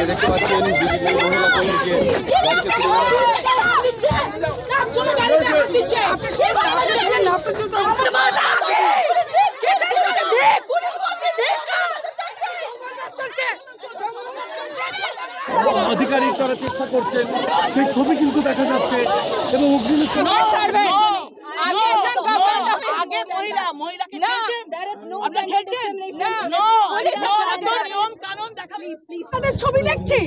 দেখতে পাচ্ছেন বিজেপির মহিলা কর্মীকে আধিকারিক তারা চেষ্টা করছেন, সেই ছবি কিন্তু দেখা যাচ্ছে এবং ছবি দেখছি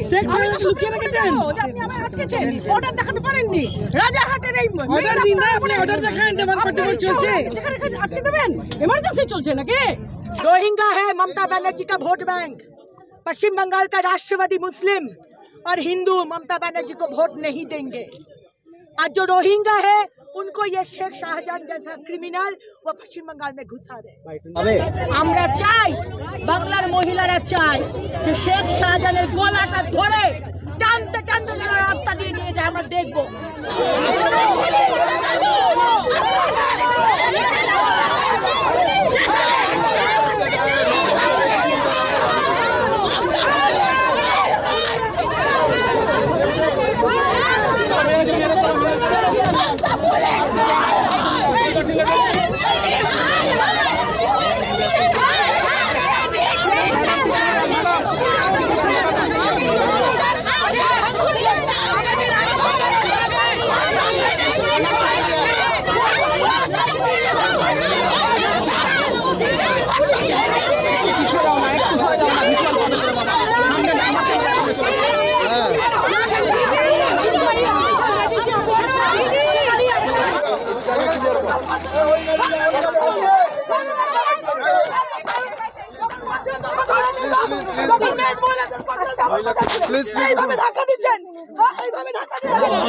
লুকিয়ে রেখেছেন, আপনি আমায় আটকেছেন, অর্ডার দেখাতে পারেননি। রাজারহাটের এই অর্ডার দিন না, আপনি অর্ডার দেখান, দেওয়ান পার্টি চলছে, যেখানে আটকে দেবেন, এমার্জেন্সি চলছে নাকি? रोहिंगा है ममता बनर्जी का वोट बैंक। पश्चिम बंगाल का राष्ट्रवादी मुस्लिम और हिंदू ममता बनर्जी को वोट नहीं देंगे। आज जो रोहिंगा है उनको ये शेख शाहजहां जैसा क्रिमिनल वो पश्चिम बंगाल में घुसा दे। আমরা চাই, বাংলার মহিলারা চাই যে শেখ শাহজাহানের গলাটা ধরে টানতে টানতে যারা রাস্তা দিয়ে নিয়ে যায় আমরা দেখবো।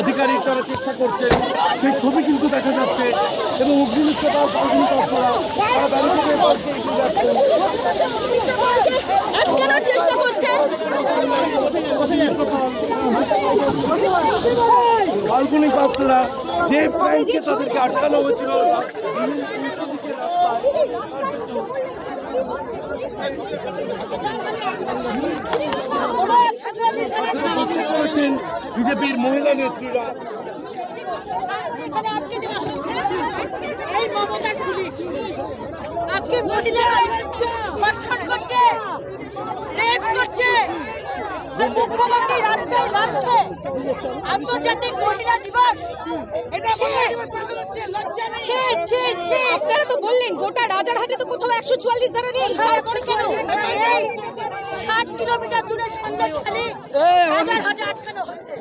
আধিকারিক তারা চেষ্টা করছেন, সেই ছবি কিন্তু দেখা যাচ্ছে এবং কাল্পনিক বাচ্চারা যে ব্যাংকে তাদেরকে আটকানো হয়েছিল করেছেন বিজেপির মহিলা নেত্রীরা। আজকে মুখ্যমন্ত্রী রাস্তায় নামছে, আন্তর্জাতিক মহিলা দিবস, আপনারা তো বললেন গোটা রাজারহাটে তো কোথাও 144 ধারা নেই, তারপরে কেন 60 কিলোমিটার দূরে সন্দেশখালী রাজারহাটে আটকানো হচ্ছে?